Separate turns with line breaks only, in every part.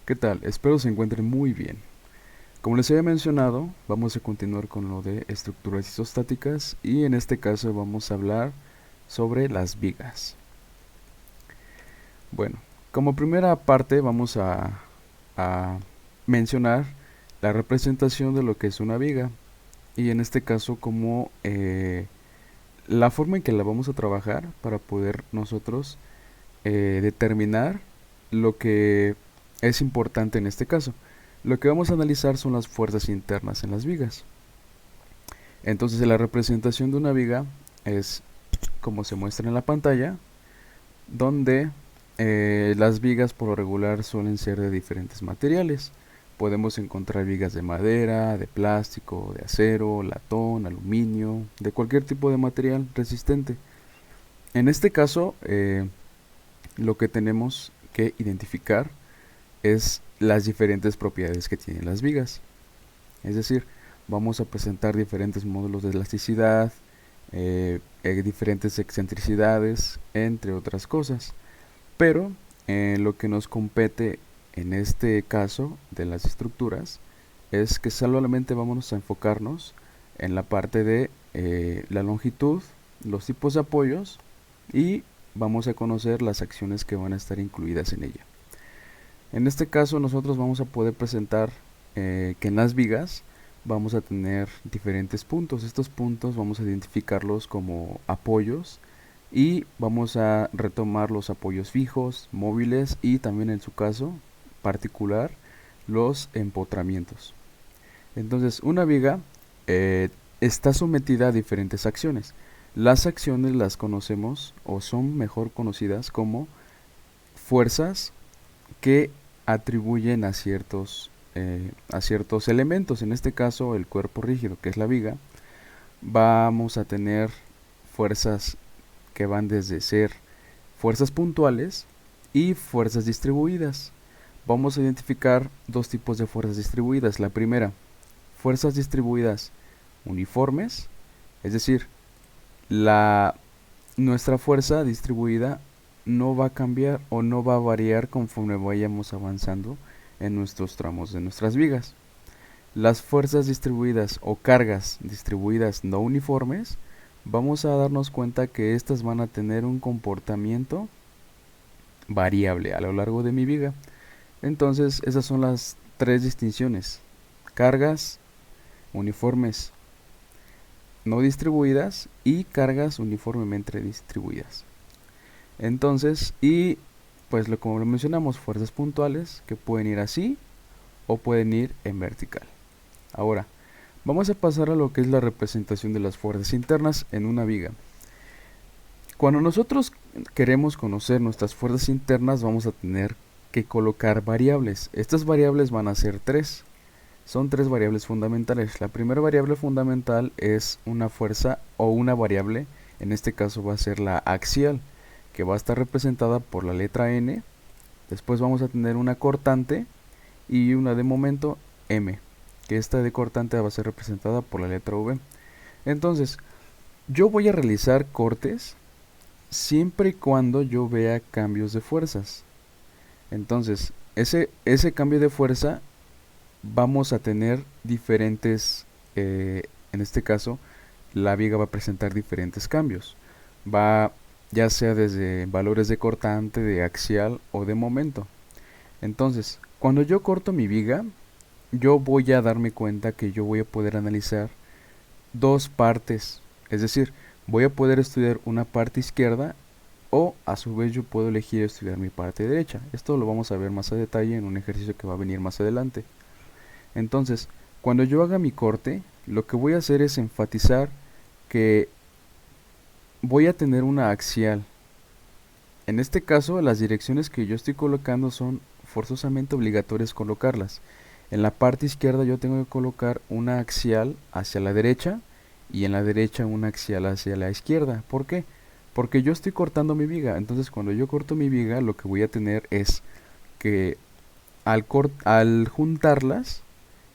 ¿Qué tal? Espero se encuentren muy bien. Como les había mencionado, vamos a continuar con lo de estructuras isostáticas y en este caso vamos a hablar sobre las vigas. Bueno, como primera parte vamos a mencionar la representación de lo que es una viga y en este caso como la forma en que la vamos a trabajar para poder nosotros determinar lo que es importante en este caso. Lo que vamos a analizar son las fuerzas internas en las vigas. Entonces la representación de una viga es como se muestra en la pantalla, donde las vigas por lo regular suelen ser de diferentes materiales. Podemos encontrar vigas de madera, de plástico, de acero, latón, aluminio, de cualquier tipo de material resistente. En este caso, lo que tenemos que identificar es las diferentes propiedades que tienen las vigas. Es decir, vamos a presentar diferentes módulos de elasticidad, diferentes excentricidades, entre otras cosas. Pero lo que nos compete en este caso de las estructuras es que solamente vamos a enfocarnos en la parte de la longitud, los tipos de apoyos y vamos a conocer las acciones que van a estar incluidas en ella. En este caso nosotros vamos a poder presentar que en las vigas vamos a tener diferentes puntos. Estos puntos vamos a identificarlos como apoyos y vamos a retomar los apoyos fijos, móviles y también en su caso particular los empotramientos. Entonces una viga está sometida a diferentes acciones. Las acciones las conocemos o son mejor conocidas como fuerzas que atribuyen a ciertos elementos. En este caso, el cuerpo rígido, que es la viga, vamos a tener fuerzas que van desde ser fuerzas puntuales y fuerzas distribuidas. Vamos a identificar dos tipos de fuerzas distribuidas. La primera, fuerzas distribuidas uniformes, es decir, la, nuestra fuerza distribuida no va a cambiar o no va a variar conforme vayamos avanzando en nuestros tramos de nuestras vigas. Las fuerzas distribuidas o cargas distribuidas no uniformes, vamos a darnos cuenta que estas van a tener un comportamiento variable a lo largo de mi viga. Entonces, esas son las tres distinciones: cargas uniformes no distribuidas y cargas uniformemente distribuidas. Entonces, y pues como lo mencionamos, fuerzas puntuales que pueden ir así o pueden ir en vertical. Ahora, vamos a pasar a lo que es la representación de las fuerzas internas en una viga. Cuando nosotros queremos conocer nuestras fuerzas internas, vamos a tener que colocar variables. Estas variables van a ser tres. Son tres variables fundamentales. La primera variable fundamental es una fuerza o una variable, en este caso va a ser la axial, que va a estar representada por la letra N. Después vamos a tener una cortante y una de momento M, que esta de cortante va a ser representada por la letra V. Entonces, yo voy a realizar cortes siempre y cuando yo vea cambios de fuerzas. Entonces, ese cambio de fuerza vamos a tener diferentes, en este caso, la viga va a presentar diferentes cambios. Va ya sea desde valores de cortante, de axial o de momento. Entonces, cuando yo corto mi viga, yo voy a darme cuenta que yo voy a poder analizar dos partes. Es decir, voy a poder estudiar una parte izquierda o a su vez yo puedo elegir estudiar mi parte derecha. Esto lo vamos a ver más a detalle en un ejercicio que va a venir más adelante. Entonces, cuando yo haga mi corte, lo que voy a hacer es enfatizar que voy a tener una axial. En este caso, las direcciones que yo estoy colocando son forzosamente obligatorias colocarlas. En la parte izquierda yo tengo que colocar una axial hacia la derecha y en la derecha una axial hacia la izquierda. ¿Por qué? Porque yo estoy cortando mi viga. Entonces, cuando yo corto mi viga, lo que voy a tener es que al juntarlas,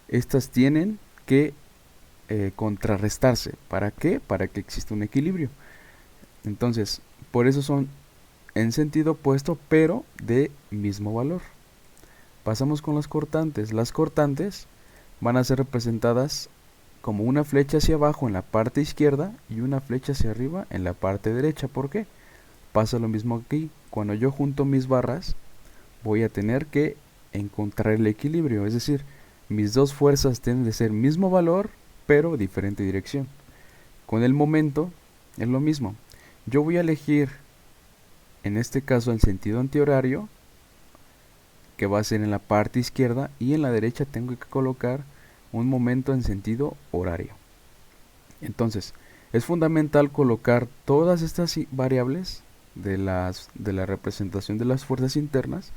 estas tienen que contrarrestarse. ¿Para qué? Para que exista un equilibrio. Entonces, por eso son en sentido opuesto, pero de mismo valor. Pasamos con las cortantes. Las cortantes van a ser representadas como una flecha hacia abajo en la parte izquierda y una flecha hacia arriba en la parte derecha. ¿Por qué? Pasa lo mismo aquí. Cuando yo junto mis barras, voy a tener que encontrar el equilibrio. Es decir, mis dos fuerzas tienen de ser mismo valor, pero diferente dirección. Con el momento es lo mismo. Yo voy a elegir, en este caso, el sentido antihorario, que va a ser en la parte izquierda, y en la derecha tengo que colocar un momento en sentido horario. Entonces, es fundamental colocar todas estas variables de la representación de las fuerzas internas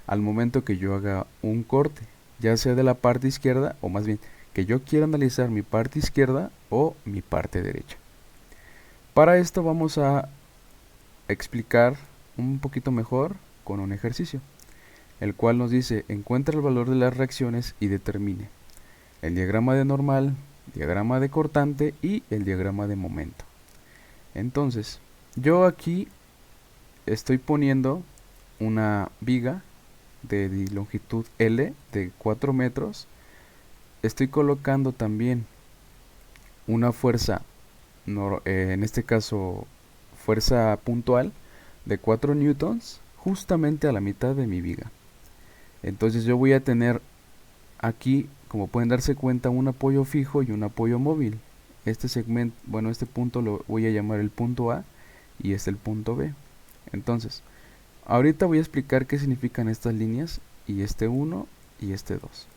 al momento que yo haga un corte, ya sea de la parte izquierda, o más bien que yo quiera analizar mi parte izquierda o mi parte derecha. Para esto vamos a explicar un poquito mejor con un ejercicio, el cual nos dice: encuentra el valor de las reacciones y determine el diagrama de normal, diagrama de cortante y el diagrama de momento. Entonces, yo aquí estoy poniendo una viga de longitud L de 4 metros. Estoy colocando también una fuerza, en este caso fuerza puntual, de 4 newtons justamente a la mitad de mi viga. Entonces yo voy a tener aquí, como pueden darse cuenta, un apoyo fijo y un apoyo móvil. Este segmento, bueno, este punto lo voy a llamar el punto A y este el punto B. Entonces, ahorita voy a explicar qué significan estas líneas y este 1 y este 2.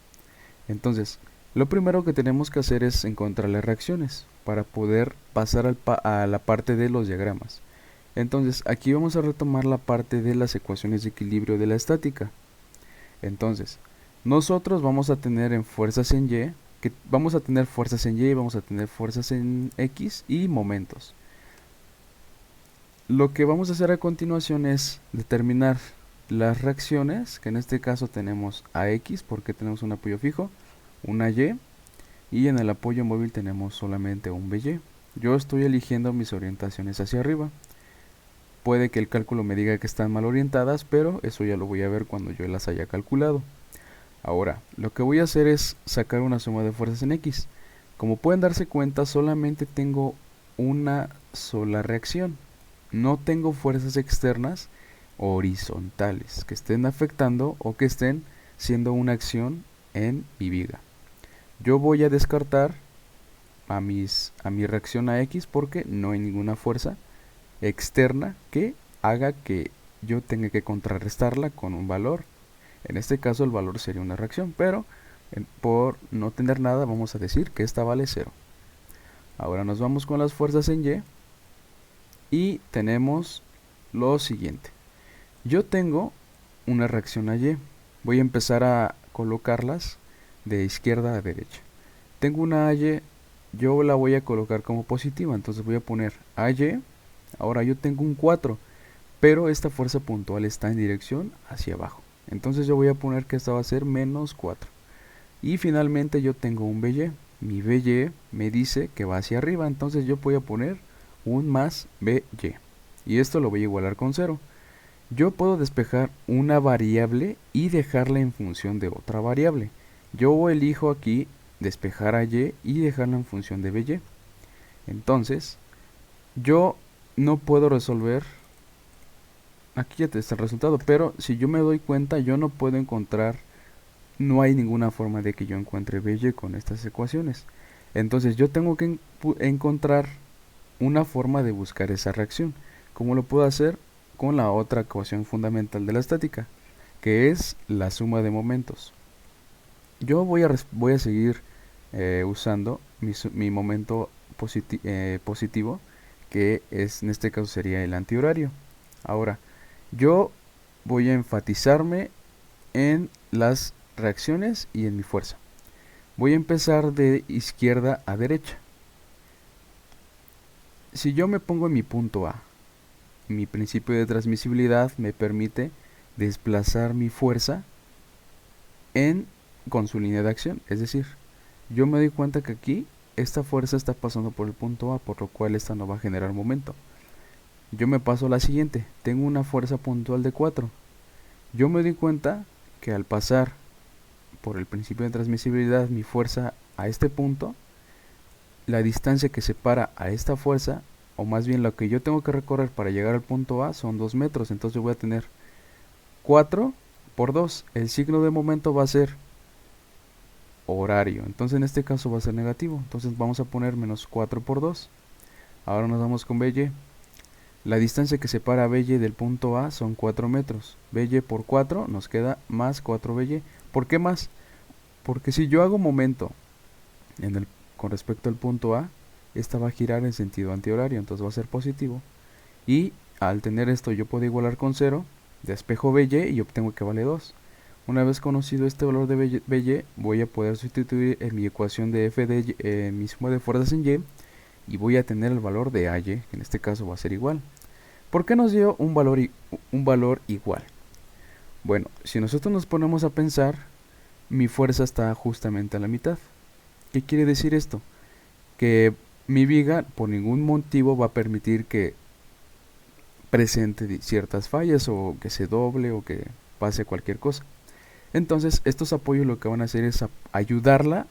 Entonces, lo primero que tenemos que hacer es encontrar las reacciones para poder pasar a la parte de los diagramas. Entonces, aquí vamos a retomar la parte de las ecuaciones de equilibrio de la estática. Entonces, nosotros vamos a tener en fuerzas en Y, vamos a tener fuerzas en Y, vamos a tener fuerzas en X y momentos. Lo que vamos a hacer a continuación es determinar las reacciones, que en este caso tenemos AX porque tenemos un apoyo fijo, una y en el apoyo móvil tenemos solamente un BY. Yo estoy eligiendo mis orientaciones hacia arriba. Puede que el cálculo me diga que están mal orientadas, pero eso ya lo voy a ver cuando yo las haya calculado. Ahora, lo que voy a hacer es sacar una suma de fuerzas en X. Como pueden darse cuenta, solamente tengo una sola reacción. No tengo fuerzas externas horizontales que estén afectando o que estén siendo una acción en mi viga. Yo voy a descartar a mi reacción a X porque no hay ninguna fuerza externa que haga que yo tenga que contrarrestarla con un valor. En este caso el valor sería una reacción, pero por no tener nada vamos a decir que esta vale 0. Ahora nos vamos con las fuerzas en Y y tenemos lo siguiente. Yo tengo una reacción a Y. Voy a empezar a colocarlas de izquierda a derecha. Tengo una AY, yo la voy a colocar como positiva, entonces voy a poner AY. Ahora yo tengo un 4, pero esta fuerza puntual está en dirección hacia abajo. Entonces yo voy a poner que esta va a ser menos 4. Y finalmente yo tengo un BY. Mi BY me dice que va hacia arriba, entonces yo voy a poner un más BY. Y esto lo voy a igualar con 0. Yo puedo despejar una variable y dejarla en función de otra variable. Yo elijo aquí despejar a Y y dejarla en función de BY. Entonces, yo no puedo resolver. Aquí ya está el resultado, pero si yo me doy cuenta, yo no puedo encontrar, no hay ninguna forma de que yo encuentre BY con estas ecuaciones. Entonces yo tengo que encontrar una forma de buscar esa reacción. ¿Cómo lo puedo hacer? Con la otra ecuación fundamental de la estática, que es la suma de momentos. Yo voy a seguir usando mi momento positivo, que en este caso sería el antihorario. Ahora, yo voy a enfatizarme en las reacciones y en mi fuerza. Voy a empezar de izquierda a derecha. Si yo me pongo en mi punto A, mi principio de transmisibilidad me permite desplazar mi fuerza con su línea de acción. Es decir, yo me doy cuenta que aquí esta fuerza está pasando por el punto A, por lo cual esta no va a generar momento. Yo me paso a la siguiente. Tengo una fuerza puntual de 4. Yo me doy cuenta que al pasar por el principio de transmisibilidad mi fuerza a este punto, la distancia que separa a esta fuerza, o más bien lo que yo tengo que recorrer para llegar al punto A, son 2 metros. Entonces yo voy a tener 4 por 2. El signo de momento va a ser horario. Entonces en este caso va a ser negativo. Entonces vamos a poner menos 4 por 2. Ahora nos vamos con BY. La distancia que separa a BY del punto A son 4 metros. BY por 4 nos queda más 4 BY. ¿Por qué más? Porque si yo hago momento con respecto al punto A, esta va a girar en sentido antihorario, entonces va a ser positivo. Y al tener esto yo puedo igualar con 0, despejo BY y obtengo que vale 2. Una vez conocido este valor de BY, voy a poder sustituir en mi ecuación de F de Y, mi suma de fuerzas en Y, y voy a tener el valor de AY, que en este caso va a ser igual. ¿Por qué nos dio un valor igual? Bueno, si nosotros nos ponemos a pensar, mi fuerza está justamente a la mitad. ¿Qué quiere decir esto? Que mi viga por ningún motivo va a permitir que presente ciertas fallas o que se doble o que pase cualquier cosa. Entonces estos apoyos lo que van a hacer es ayudarla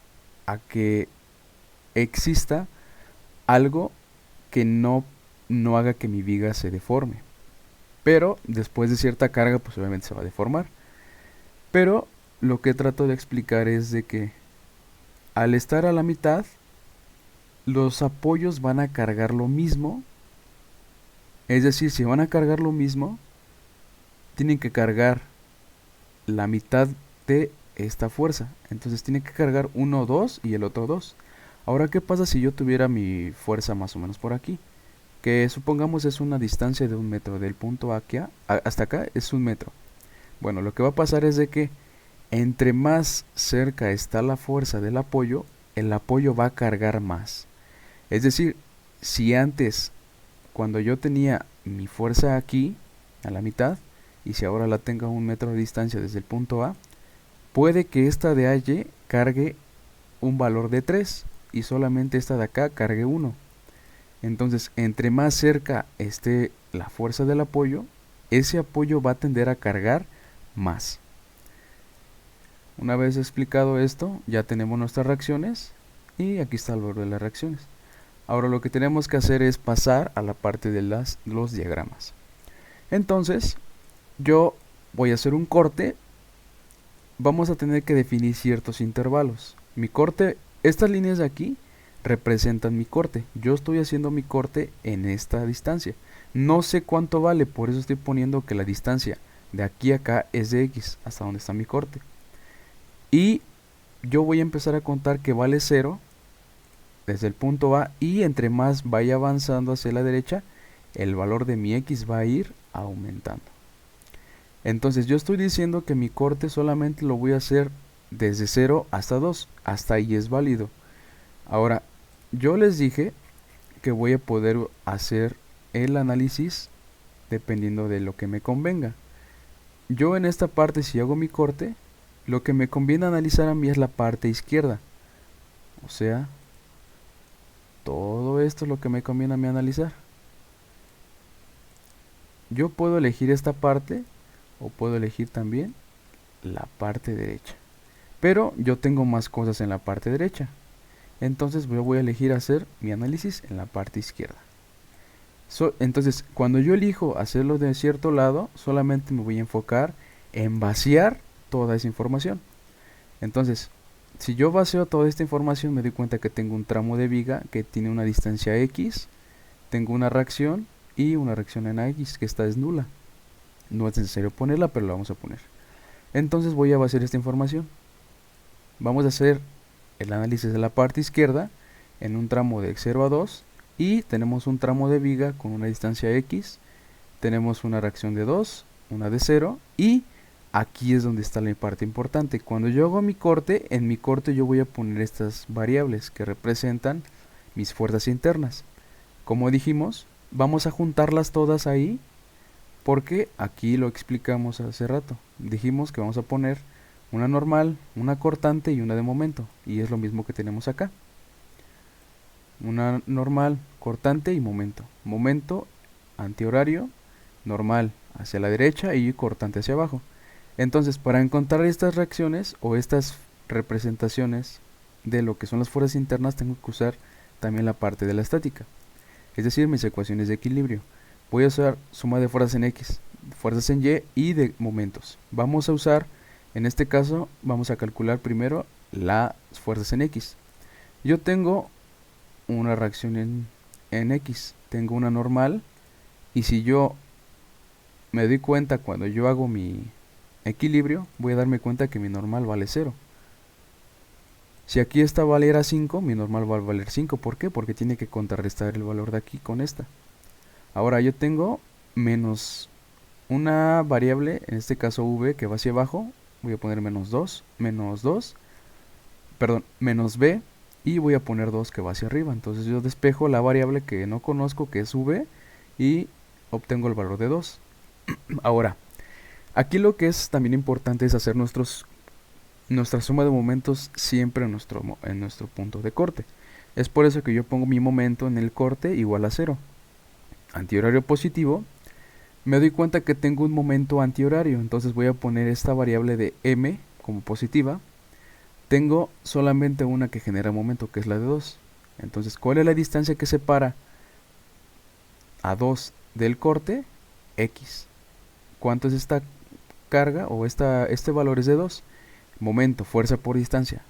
a que exista algo que no haga que mi viga se deforme. Pero después de cierta carga pues obviamente se va a deformar. Pero lo que trato de explicar es de que al estar a la mitad, los apoyos van a cargar lo mismo. Es decir, si van a cargar lo mismo, tienen que cargar la mitad de esta fuerza. Entonces tienen que cargar uno 2 y el otro 2. Ahora, ¿qué pasa si yo tuviera mi fuerza más o menos por aquí? Que supongamos es una distancia de 1 metro. Del punto aquí hasta acá es 1 metro. Bueno, lo que va a pasar es de que entre más cerca está la fuerza del apoyo, el apoyo va a cargar más. Es decir, si antes, cuando yo tenía mi fuerza aquí, a la mitad, y si ahora la tengo a 1 metro de distancia desde el punto A, puede que esta de AY cargue un valor de 3 y solamente esta de acá cargue 1. Entonces, entre más cerca esté la fuerza del apoyo, ese apoyo va a tender a cargar más. Una vez explicado esto, ya tenemos nuestras reacciones y aquí está el valor de las reacciones. Ahora lo que tenemos que hacer es pasar a la parte de los diagramas. Entonces, yo voy a hacer un corte. Vamos a tener que definir ciertos intervalos. Mi corte, estas líneas de aquí representan mi corte. Yo estoy haciendo mi corte en esta distancia. No sé cuánto vale, por eso estoy poniendo que la distancia de aquí a acá es de X, hasta donde está mi corte. Y yo voy a empezar a contar que vale 0 desde el punto A, y entre más vaya avanzando hacia la derecha, el valor de mi X va a ir aumentando. Entonces yo estoy diciendo que mi corte solamente lo voy a hacer desde 0 hasta 2. Hasta ahí es válido. Ahora, yo les dije que voy a poder hacer el análisis dependiendo de lo que me convenga. Yo en esta parte, si hago mi corte, lo que me conviene analizar a mí es la parte izquierda. O sea, todo esto es lo que me conviene a mí analizar. Yo puedo elegir esta parte o puedo elegir también la parte derecha. Pero yo tengo más cosas en la parte derecha. Entonces yo voy a elegir hacer mi análisis en la parte izquierda. Entonces, cuando yo elijo hacerlo de cierto lado, solamente me voy a enfocar en vaciar toda esa información. Entonces, si yo vacío toda esta información, me doy cuenta que tengo un tramo de viga que tiene una distancia X, tengo una reacción y una reacción en AX, que esta es nula. No es necesario ponerla, pero la vamos a poner. Entonces voy a vaciar esta información. Vamos a hacer el análisis de la parte izquierda en un tramo de 0 a 2 y tenemos un tramo de viga con una distancia X, tenemos una reacción de 2, una de 0 y aquí es donde está la parte importante. Cuando yo hago mi corte, en mi corte yo voy a poner estas variables que representan mis fuerzas internas. Como dijimos, vamos a juntarlas todas ahí porque aquí lo explicamos hace rato. Dijimos que vamos a poner una normal, una cortante y una de momento, y es lo mismo que tenemos acá. Una normal, cortante y momento. Momento antihorario, normal hacia la derecha y cortante hacia abajo. Entonces, para encontrar estas reacciones o estas representaciones de lo que son las fuerzas internas, tengo que usar también la parte de la estática, es decir, mis ecuaciones de equilibrio. Voy a usar suma de fuerzas en X, fuerzas en Y y de momentos. Vamos a usar, en este caso, vamos a calcular primero las fuerzas en X. Yo tengo una reacción en X, tengo una normal, y si yo me doy cuenta cuando yo hago mi equilibrio, voy a darme cuenta que mi normal vale 0. Si aquí esta valiera 5, mi normal va a valer 5. ¿Por qué? Porque tiene que contrarrestar el valor de aquí con esta. Ahora yo tengo menos una variable, en este caso v, que va hacia abajo. Voy a poner menos 2, menos b, y voy a poner 2 que va hacia arriba. Entonces yo despejo la variable que no conozco, que es v, y obtengo el valor de 2. Ahora, aquí lo que es también importante es hacer nuestra suma de momentos siempre en nuestro punto de corte. Es por eso que yo pongo mi momento en el corte igual a 0. Antihorario positivo, me doy cuenta que tengo un momento antihorario, entonces voy a poner esta variable de m como positiva. Tengo solamente una que genera momento, que es la de 2. Entonces, ¿cuál es la distancia que separa a 2 del corte? X. ¿Cuánto es esta carga o este valor es de 2? Momento, fuerza por distancia,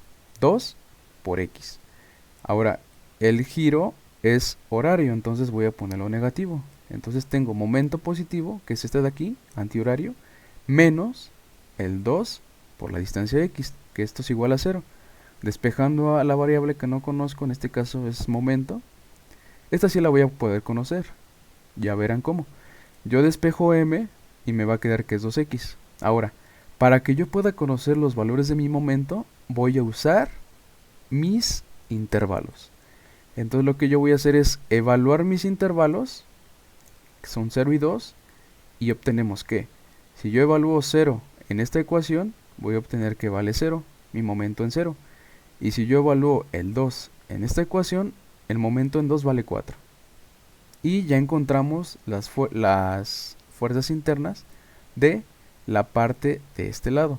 2 por X. Ahora, el giro es horario, entonces voy a ponerlo negativo. Entonces tengo momento positivo, que es este de aquí, antihorario, menos el 2 por la distancia X, que esto es igual a 0. Despejando a la variable que no conozco, en este caso es momento. Esta sí la voy a poder conocer. Ya verán cómo. Yo despejo m y me va a quedar que es 2x. Ahora, para que yo pueda conocer los valores de mi momento, voy a usar mis intervalos. Entonces lo que yo voy a hacer es evaluar mis intervalos, que son 0 y 2, y obtenemos que, si yo evalúo 0 en esta ecuación, voy a obtener que vale 0, mi momento en 0. Y si yo evalúo el 2 en esta ecuación, el momento en 2 vale 4. Y ya encontramos las fuerzas internas de la parte de este lado.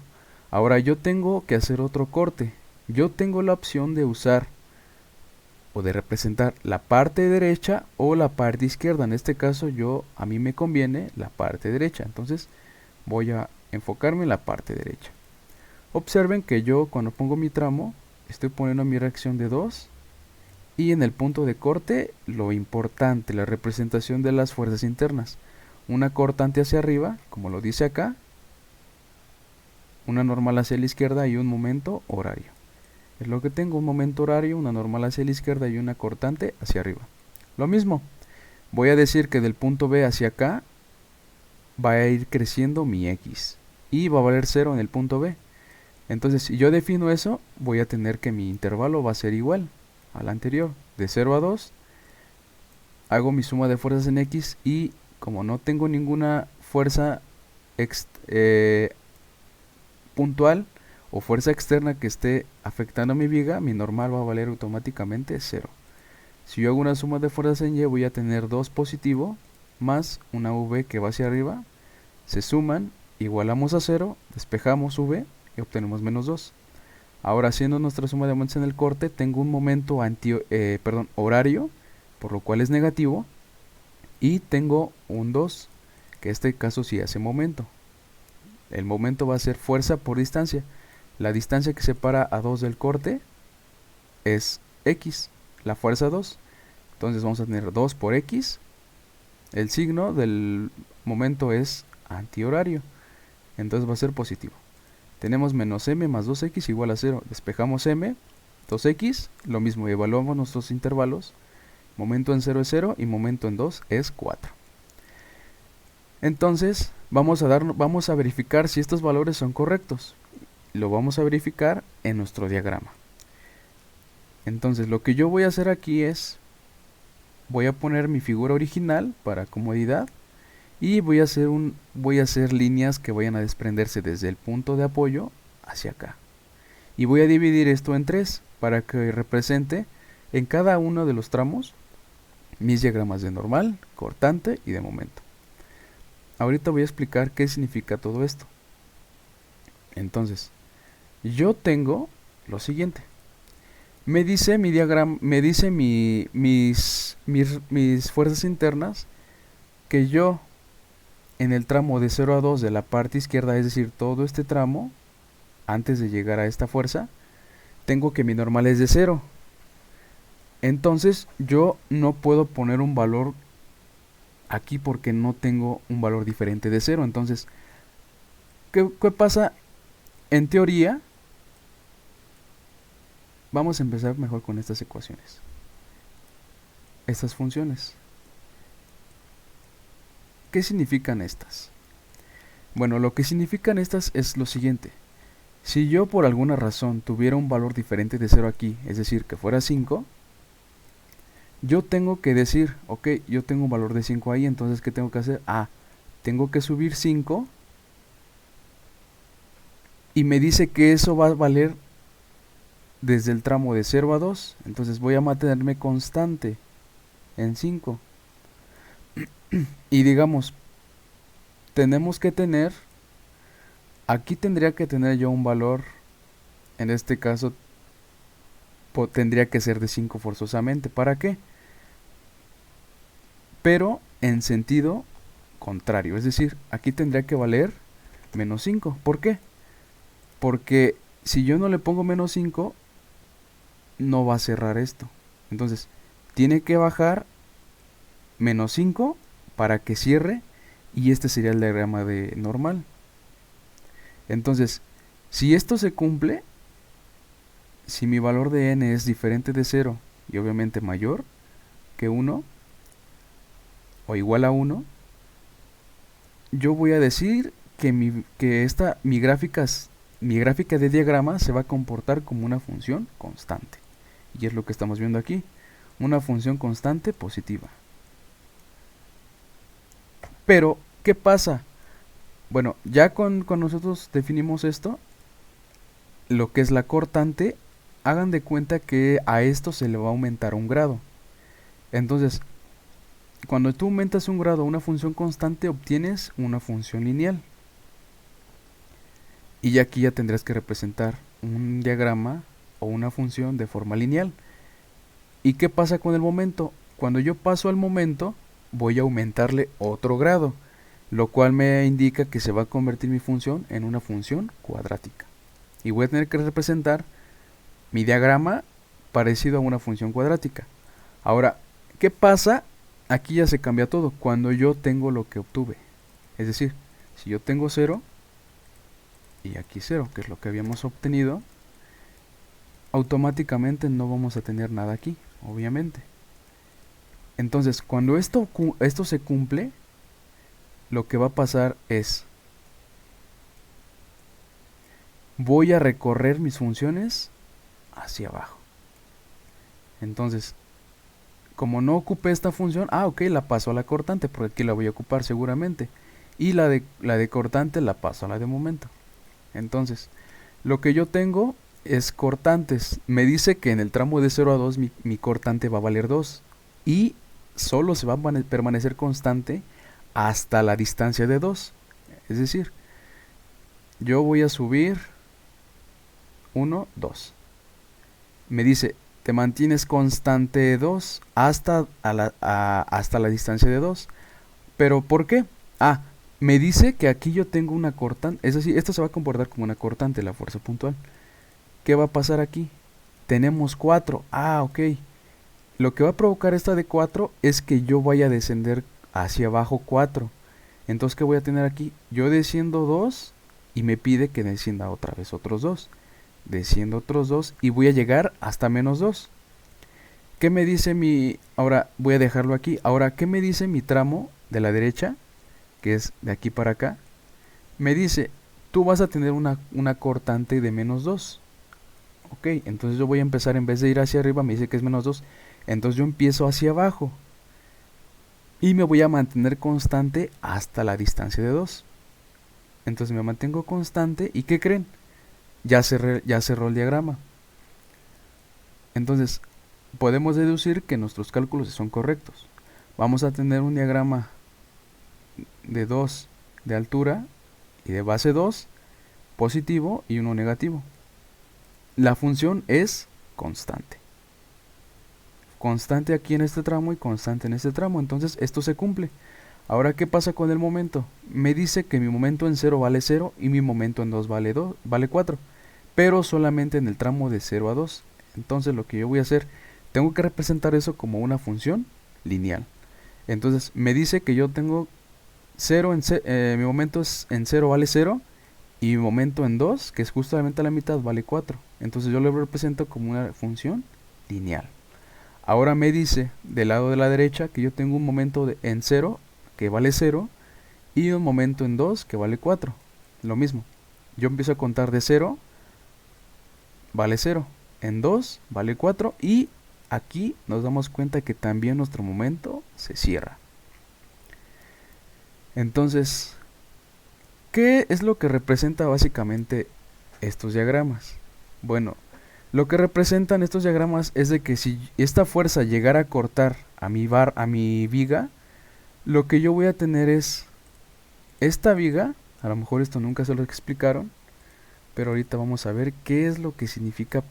Ahora yo tengo que hacer otro corte. Yo tengo la opción de usar o de representar la parte derecha o la parte izquierda. En este caso a mí me conviene la parte derecha. Entonces voy a enfocarme en la parte derecha. Observen que yo cuando pongo mi tramo estoy poniendo mi reacción de 2. Y en el punto de corte, lo importante, la representación de las fuerzas internas. Una cortante hacia arriba, como lo dice acá. Una normal hacia la izquierda y un momento horario. Es lo que tengo, un momento horario, una normal hacia la izquierda y una cortante hacia arriba. Lo mismo, voy a decir que del punto B hacia acá va a ir creciendo mi X. Y va a valer 0 en el punto B. Entonces, si yo defino eso, voy a tener que mi intervalo va a ser igual al anterior, de 0 a 2, hago mi suma de fuerzas en X y como no tengo ninguna fuerza puntual o fuerza externa que esté afectando a mi viga, mi normal va a valer automáticamente 0. Si yo hago una suma de fuerzas en Y, voy a tener 2 positivo más una V que va hacia arriba, se suman, igualamos a 0, despejamos V y obtenemos menos 2. Ahora, haciendo nuestra suma de momentos en el corte, tengo un momento horario, por lo cual es negativo, y tengo un 2, que en este caso sí hace momento. El momento va a ser fuerza por distancia. La distancia que separa a 2 del corte es X, la fuerza 2. Entonces vamos a tener 2 por X. El signo del momento es antihorario, entonces va a ser positivo. Tenemos menos m más 2x igual a 0. Despejamos m, 2x, lo mismo, evaluamos nuestros intervalos. Momento en 0 es 0 y momento en 2 es 4. Entonces vamos a verificar si estos valores son correctos. Lo vamos a verificar en nuestro diagrama. Entonces lo que yo voy a hacer aquí es, voy a poner mi figura original para comodidad. Y voy a hacer líneas que vayan a desprenderse desde el punto de apoyo hacia acá. Y voy a dividir esto en 3 para que represente en cada uno de los tramos mis diagramas de normal, cortante y de momento. Ahorita voy a explicar qué significa todo esto. Entonces, yo tengo lo siguiente. Me dice mi diagrama, me dice mis fuerzas internas que yo en el tramo de 0 a 2 de la parte izquierda, es decir, todo este tramo, antes de llegar a esta fuerza, tengo que mi normal es de 0. Entonces yo no puedo poner un valor aquí porque no tengo un valor diferente de 0. Entonces, ¿qué pasa? En teoría, vamos a empezar mejor con estas ecuaciones. Estas funciones. ¿Qué significan estas? Bueno, lo que significan estas es lo siguiente. Si yo por alguna razón tuviera un valor diferente de 0 aquí, es decir, que fuera 5, yo tengo que decir, ok, yo tengo un valor de 5 ahí, entonces ¿qué tengo que hacer? Tengo que subir 5 y me dice que eso va a valer desde el tramo de 0 a 2, entonces voy a mantenerme constante en 5. Y digamos, tenemos que tener, aquí tendría que tener yo un valor, en este caso tendría que ser de 5 forzosamente. ¿Para qué? Pero en sentido contrario, es decir, aquí tendría que valer menos 5. ¿Por qué? Porque si yo no le pongo menos 5, no va a cerrar esto. Entonces, tiene que bajar menos 5 para que cierre, y este sería el diagrama de normal. Entonces, si esto se cumple, si mi valor de n es diferente de 0 y obviamente mayor que 1 o igual a 1, yo voy a decir que mi gráfica de diagrama se va a comportar como una función constante. Y es lo que estamos viendo aquí, una función constante positiva. Pero, ¿qué pasa? Bueno, ya con nosotros definimos esto, lo que es la cortante, hagan de cuenta que a esto se le va a aumentar un grado. Entonces, cuando tú aumentas un grado a una función constante, obtienes una función lineal. Y aquí ya tendrás que representar un diagrama o una función de forma lineal. ¿Y qué pasa con el momento? Cuando yo paso al momento, voy a aumentarle otro grado, lo cual me indica que se va a convertir mi función en una función cuadrática. Y voy a tener que representar mi diagrama parecido a una función cuadrática. Ahora, ¿qué pasa? Aquí ya se cambia todo cuando yo tengo lo que obtuve. Es decir, si yo tengo 0 y aquí 0, que es lo que habíamos obtenido, automáticamente no vamos a tener nada aquí, obviamente. Entonces, cuando esto se cumple, lo que va a pasar es, voy a recorrer mis funciones hacia abajo. Entonces, como no ocupé esta función, ok, la paso a la cortante, porque aquí la voy a ocupar seguramente. Y la de cortante la paso a la de momento. Entonces, lo que yo tengo es cortantes. Me dice que en el tramo de 0 a 2 mi cortante va a valer 2. Y solo se va a permanecer constante hasta la distancia de 2. Es decir, yo voy a subir 1, 2. Me dice, te mantienes constante 2 hasta la distancia de 2. ¿Pero por qué? Me dice que aquí yo tengo una cortante. Es decir, esto se va a comportar como una cortante, la fuerza puntual. ¿Qué va a pasar aquí? Tenemos 4. Ok. Lo que va a provocar esta de 4 es que yo vaya a descender hacia abajo 4. Entonces, ¿qué voy a tener aquí? Yo desciendo 2 y me pide que descienda otra vez otros 2. Desciendo otros 2 y voy a llegar hasta menos 2. ¿Qué me dice mi...? Ahora voy a dejarlo aquí. Ahora, ¿qué me dice mi tramo de la derecha? Que es de aquí para acá. Me dice, tú vas a tener una cortante de menos 2. Ok, entonces yo voy a empezar, en vez de ir hacia arriba, me dice que es menos 2. Entonces yo empiezo hacia abajo. Y me voy a mantener constante hasta la distancia de 2. Entonces me mantengo constante. ¿Y qué creen? Ya cerró el diagrama. Entonces, podemos deducir que nuestros cálculos son correctos. Vamos a tener un diagrama de 2 de altura y de base 2, positivo y uno negativo. La función es constante. Constante aquí en este tramo y constante en este tramo. Entonces esto se cumple. Ahora, ¿qué pasa con el momento? Me dice que mi momento en 0 vale 0 y mi momento en 2 vale 4. Pero solamente en el tramo de 0 a 2. Entonces lo que yo voy a hacer, tengo que representar eso como una función lineal. Entonces me dice que yo tengo 0 mi momento en 0 vale 0 y mi momento en 2, que es justamente a la mitad, vale 4. Entonces yo lo represento como una función lineal. Ahora me dice del lado de la derecha que yo tengo un momento en 0 que vale 0 y un momento en 2 que vale 4. Lo mismo. Yo empiezo a contar de 0, vale 0, en 2 vale 4 y aquí nos damos cuenta que también nuestro momento se cierra. Entonces, ¿qué es lo que representa básicamente estos diagramas? Bueno, lo que representan estos diagramas es de que si esta fuerza llegara a cortar a mi viga, lo que yo voy a tener es esta viga. A lo mejor esto nunca se lo explicaron, pero ahorita vamos a ver qué es lo que significa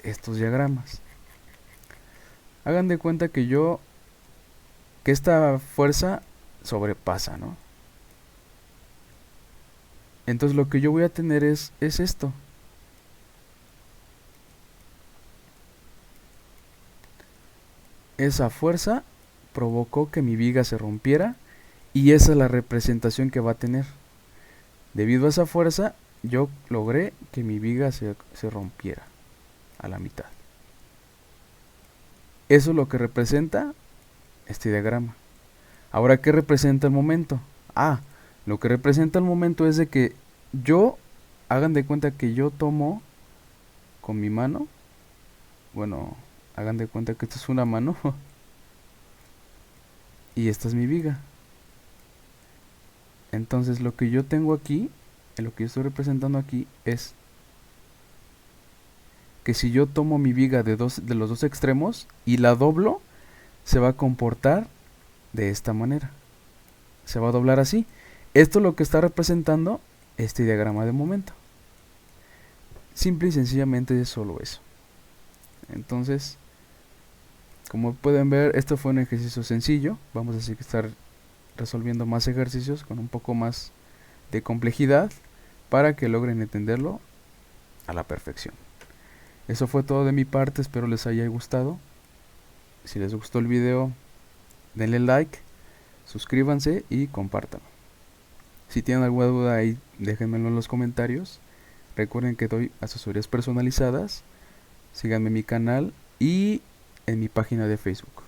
estos diagramas. Hagan de cuenta que esta fuerza sobrepasa, ¿no? Entonces lo que yo voy a tener es esto. Esa fuerza provocó que mi viga se rompiera y esa es la representación que va a tener. Debido a esa fuerza, yo logré que mi viga se rompiera a la mitad. Eso es lo que representa este diagrama. Ahora, ¿qué representa el momento? Lo que representa el momento es de que hagan de cuenta que yo tomo con mi mano, bueno, hagan de cuenta que esta es una mano y esta es mi viga. Entonces lo que yo tengo aquí, lo que yo estoy representando aquí es que si yo tomo mi viga de los dos extremos y la doblo, se va a comportar de esta manera. Se va a doblar así. Esto es lo que está representando este diagrama de momento. Simple y sencillamente es solo eso. Entonces, como pueden ver, esto fue un ejercicio sencillo. Vamos a estar resolviendo más ejercicios con un poco más de complejidad para que logren entenderlo a la perfección. Eso fue todo de mi parte, espero les haya gustado. Si les gustó el video, denle like, suscríbanse y compártanlo. Si tienen alguna duda ahí, déjenmelo en los comentarios. Recuerden que doy asesorías personalizadas. Síganme en mi canal y en mi página de Facebook.